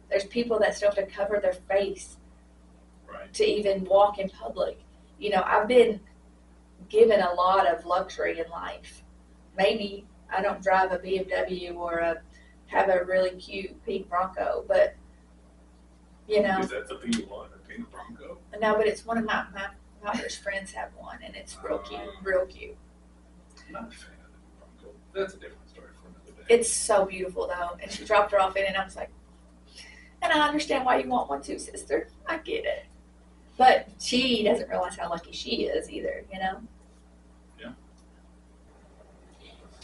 There's people that still have to cover their face to even walk in public. I've been given a lot of luxury in life. Maybe I don't drive a BMW or have a really cute pink Bronco, but Is that something you want, a pink Bronco? No, but it's one of my daughter's friends have one, and it's real cute. I'm not a fan of the Bronco. That's a different story for another day. It's so beautiful though, and she dropped her off in it, and I was like, and I understand why you want one too, sister. I get it. But she doesn't realize how lucky she is either, Yeah.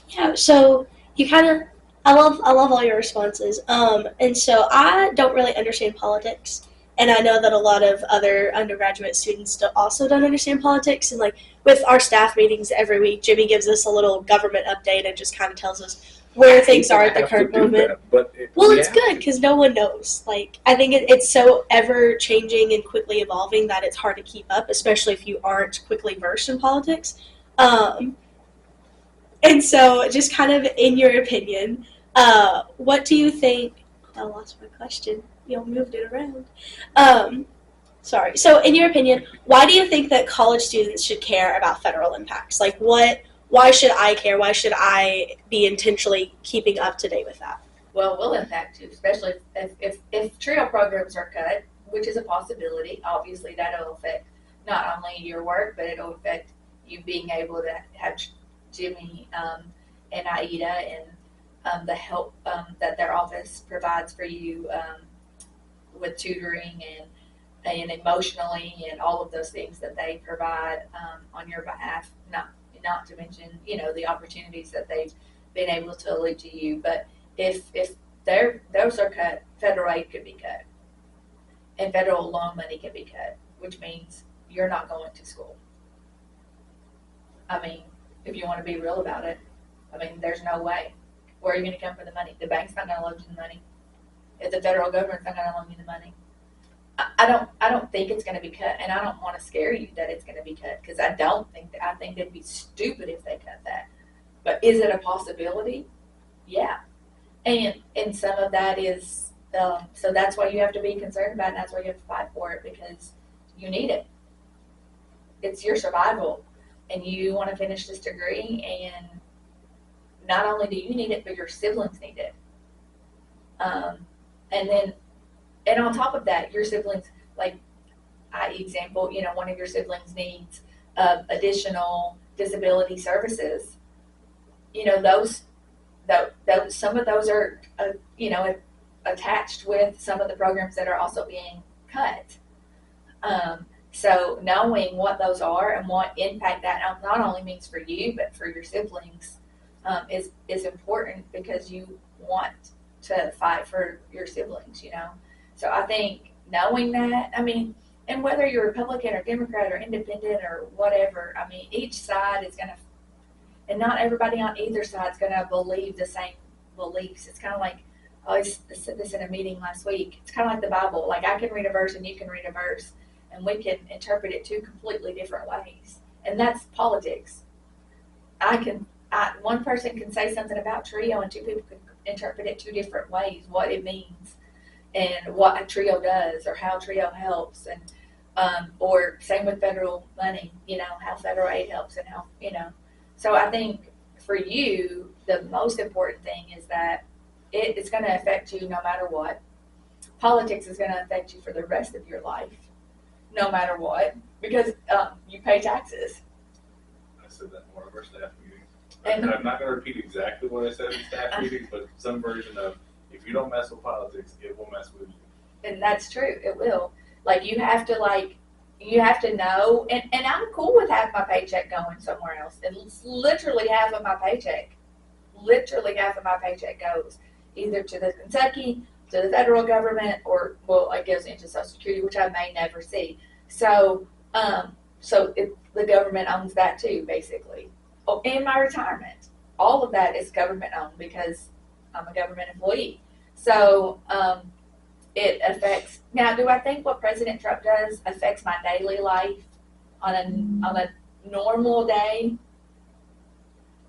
Yeah, so you kind of, I love all your responses. And so I don't really understand politics, and I know that a lot of other undergraduate students also don't understand politics. And like with our staff meetings every week, Jimmy gives us a little government update and just kind of tells us where things are at the current moment. It's good because no one knows. Like, I think it's so ever changing and quickly evolving that it's hard to keep up, especially if you aren't quickly versed in politics. And so, just kind of in your opinion, what do you think? I lost my question. You moved it around. Sorry. So, in your opinion, why do you think that college students should care about federal impacts? Like, why should I care? Why should I be intentionally keeping up to date with that? Well, we'll impact you, especially if TRIO programs are cut, which is a possibility. Obviously, that'll affect not only your work, but it'll affect you being able to have Jimmy and Aida and the help that their office provides for you with tutoring and emotionally and all of those things that they provide on your behalf. Not to mention, the opportunities that they've been able to allude to you. But if those are cut, federal aid could be cut, and federal loan money can be cut, which means you're not going to school. I mean, if you want to be real about it, I mean, there's no way. Where are you going to come for the money? The bank's not going to loan you the money. If the federal government's not going to loan you the money. I don't think it's going to be cut, and I don't want to scare you that it's going to be cut, because I think it'd be stupid if they cut that. But is it a possibility? Yeah. And some of that is, so that's why you have to be concerned about it, and that's why you have to fight for it, because you need it. It's your survival, and you want to finish this degree, and not only do you need it, but your siblings need it. And on top of that, your siblings, like, example, one of your siblings needs additional disability services. Some of those are, attached with some of the programs that are also being cut. So knowing what those are and what impact that not only means for you, but for your siblings is important, because you want to fight for your siblings, So I think knowing that, And whether you're Republican or Democrat or independent or whatever, I mean, each side is going to, and not everybody on either side is going to believe the same beliefs. It's kind of like, I said this in a meeting last week. It's kind of like the Bible. Like, I can read a verse and you can read a verse, and we can interpret it two completely different ways. And that's politics. One person can say something about TRIO and two people can interpret it two different ways, what it means and what a TRIO does or how TRIO helps, and or same with federal money, how federal aid helps and how, So I think for you, the most important thing is that it's going to affect you no matter what. Politics is going to affect you for the rest of your life, no matter what, because you pay taxes. I said that in one of our staff meetings. And I'm not going to repeat exactly what I said in staff meetings, but some version of, if you don't mess with politics, it will mess with you. And that's true, it will. You have to know, and I'm cool with having my paycheck going somewhere else. And it's literally half of my paycheck goes either to the Kentucky, to the federal government, or, well, it goes into Social Security, which I may never see. So the government owns that too, basically. Oh, and my retirement. All of that is government owned because I'm a government employee. So it affects. Now, do I think what President Trump does affects my daily life on a normal day?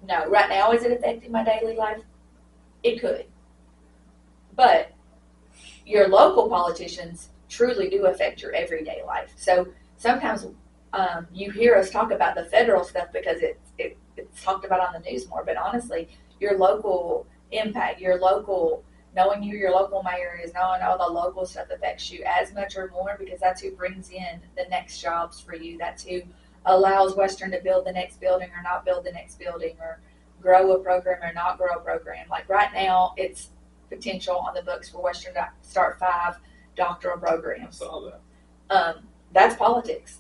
No. Right now, is it affecting my daily life? It could. But your local politicians truly do affect your everyday life. So sometimes you hear us talk about the federal stuff because it's talked about on the news more. But honestly, your local impact, knowing who your local mayor is, knowing all the local stuff affects you as much or more, because that's who brings in the next jobs for you. That's who allows Western to build the next building or not build the next building, or grow a program or not grow a program. Like right now, it's potential on the books for Western to start 5 doctoral programs. I saw that. That's politics.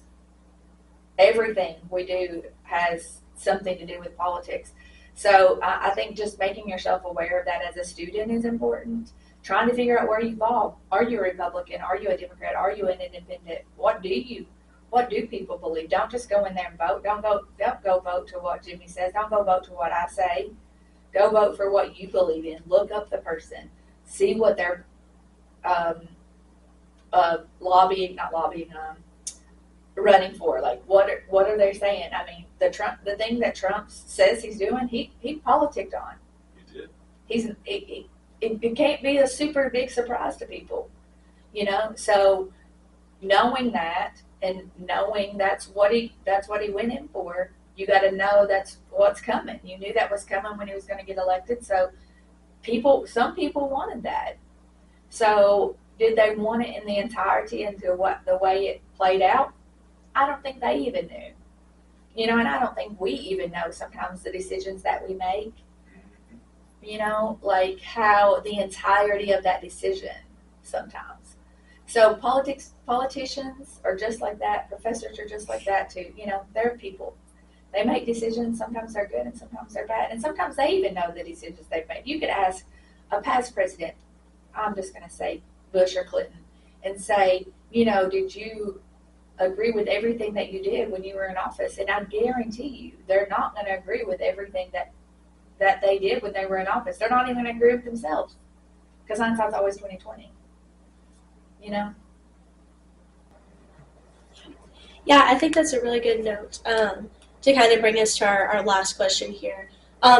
Everything we do has something to do with politics. So I think just making yourself aware of that as a student is important. Trying to figure out where you fall. Are you a Republican? Are you a Democrat? Are you an independent? What do people believe? Don't just go in there and vote. Don't go vote to what Jimmy says. Don't go vote to what I say. Go vote for what you believe in. Look up the person. See what they're running for. Like what are they saying? I mean, the thing that Trump says he's doing, he politicked on. He did. It can't be a super big surprise to people, So knowing that and knowing that's what he went in for, you got to know that's what's coming. You knew that was coming when he was going to get elected. So some people wanted that. So did they want it in the entirety and the way it played out? I don't think they even knew, and I don't think we even know sometimes the decisions that we make, like how the entirety of that decision sometimes. So politicians are just like that. Professors are just like that too. They're people. They make decisions. Sometimes they're good and sometimes they're bad. And sometimes they even know the decisions they've made. You could ask a past president, I'm just going to say Bush or Clinton, and say, did you agree with everything that you did when you were in office? And I guarantee you, they're not going to agree with everything that they did when they were in office. They're not even going to agree with themselves, because hindsight's always 20/20. Yeah, I think that's a really good note to kind of bring us to our last question here.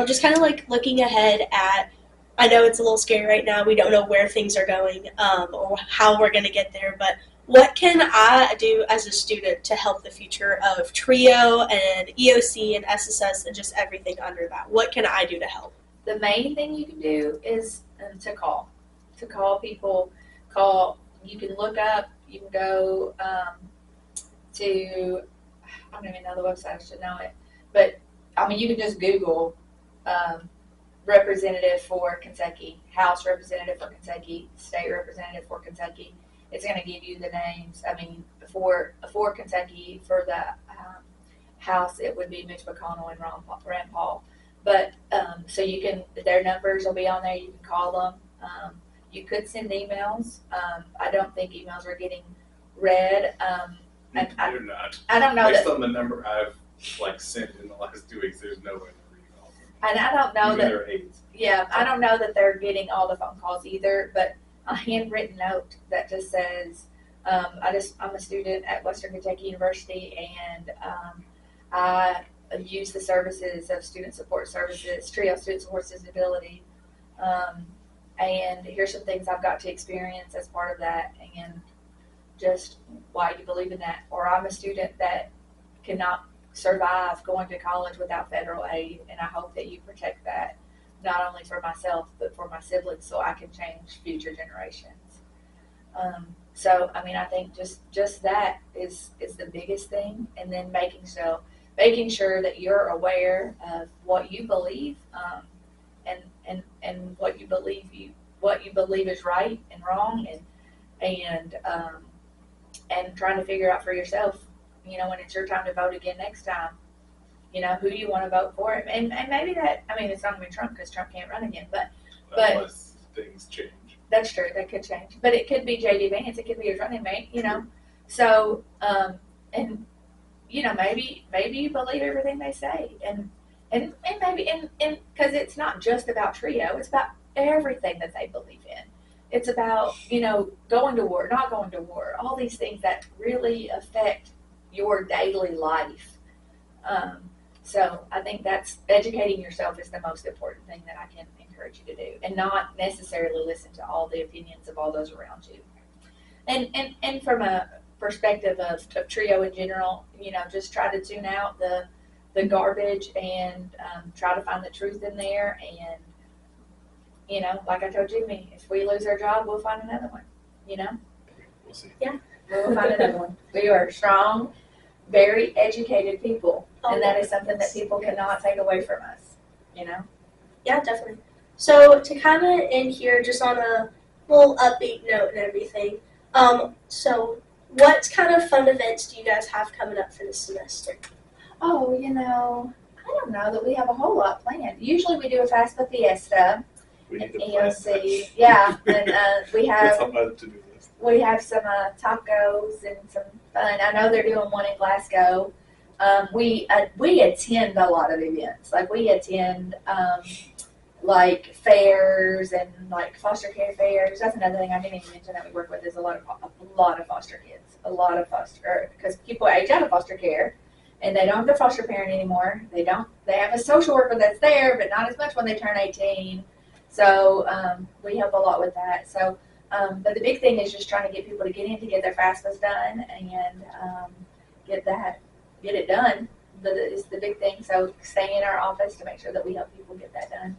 Just kind of like looking ahead at, I know it's a little scary right now. We don't know where things are going or how we're going to get there, but what can I do as a student to help the future of TRIO and EOC and SSS and just everything under that? What can I do to help? The main thing you can do is to call people. You can look up, you can go to, I don't even know the website, I should know it, but you can just Google representative for Kentucky, House representative for Kentucky, state representative for Kentucky. It's going to give you the names. For Kentucky, for the House, it would be Mitch McConnell and Rand Paul. But so you can, their numbers will be on there. You can call them. You could send emails. I don't think emails are getting read. And You're not. I don't know Based that, on the number I've sent in the last 2 weeks, there's no way they're reading all of them. and I don't know Even that. their aides. Yeah, I don't know that they're getting all the phone calls either, but a handwritten note that just says, I'm a student at Western Kentucky University, and I use the services of Student Support Services, TRIO Student Support Disability, and here's some things I've got to experience as part of that, and just why you believe in that. Or I'm a student that cannot survive going to college without federal aid, and I hope that you protect that, not only for myself, but for my siblings, so I can change future generations. So, I mean, I think just that is the biggest thing, and then making sure that you're aware of what you believe, and what you believe is right and wrong, and trying to figure out for yourself, when it's your time to vote again next time, who you want to vote for. And maybe that, I mean, it's not going to be Trump because Trump can't run again, but Unless things change. that's true, that could change. But it could be J.D. Vance, it could be his running mate, So, and, maybe you believe everything they say. And maybe, because it's not just about TRIO, it's about everything that they believe in. It's about, going to war, not going to war, all these things that really affect your daily life. So I think that's educating yourself is the most important thing that I can encourage you to do, and not necessarily listen to all the opinions of all those around you. And from a perspective of TRIO in general, just try to tune out the garbage and try to find the truth in there. And, like I told Jimmy, if we lose our job, we'll find another one, We'll see. We'll find another one. We are strong, very educated people, and that is something that people cannot take away from us, Yeah, definitely. So to kind of end here, just on a little upbeat note and everything, so what kind of fun events do you guys have coming up for this semester? Oh, I don't know that we have a whole lot planned. Usually we do a FAFSA fiesta, We need to and plan EOC, yeah, and we That's have on my to-do list. some tacos and some fun. I know they're doing one in Glasgow. We attend a lot of events. We attend fairs and foster care fairs. That's another thing I didn't even mention that we work with is a lot of foster kids, because people age out of foster care and they don't have their foster parent anymore. They have a social worker that's there, but not as much when they turn 18. So we help a lot with that. So, but the big thing is just trying to get people to get in to get their FAFSAs done and get it done. Is the big thing. So stay in our office to make sure that we help people get that done.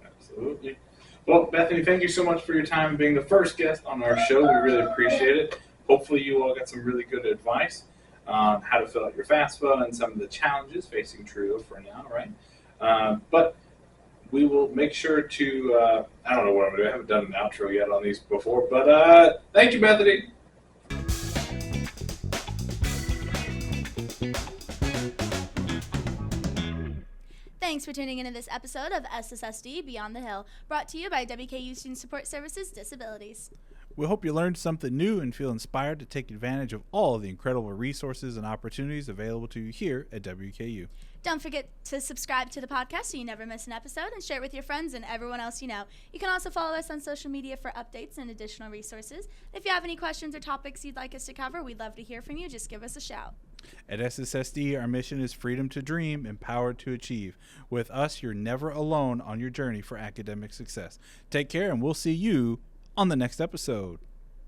Absolutely. Well, Bethany, thank you so much for your time and being the first guest on our show. We really appreciate it. Hopefully you all got some really good advice on how to fill out your FAFSA and some of the challenges facing TRIO for now, right? But we will make sure to, I don't know what I'm going to do. I haven't done an outro yet on these before, but thank you, Bethany. Thanks for tuning into this episode of SSSD Beyond the Hill, brought to you by WKU Student Support Services Disabilities. We hope you learned something new and feel inspired to take advantage of all of the incredible resources and opportunities available to you here at WKU. Don't forget to subscribe to the podcast so you never miss an episode, and share it with your friends and everyone else you know. You can also follow us on social media for updates and additional resources. If you have any questions or topics you'd like us to cover, we'd love to hear from you. Just give us a shout. At SSSD, our mission is freedom to dream, empowered to achieve. With us, you're never alone on your journey for academic success. Take care, and we'll see you on the next episode.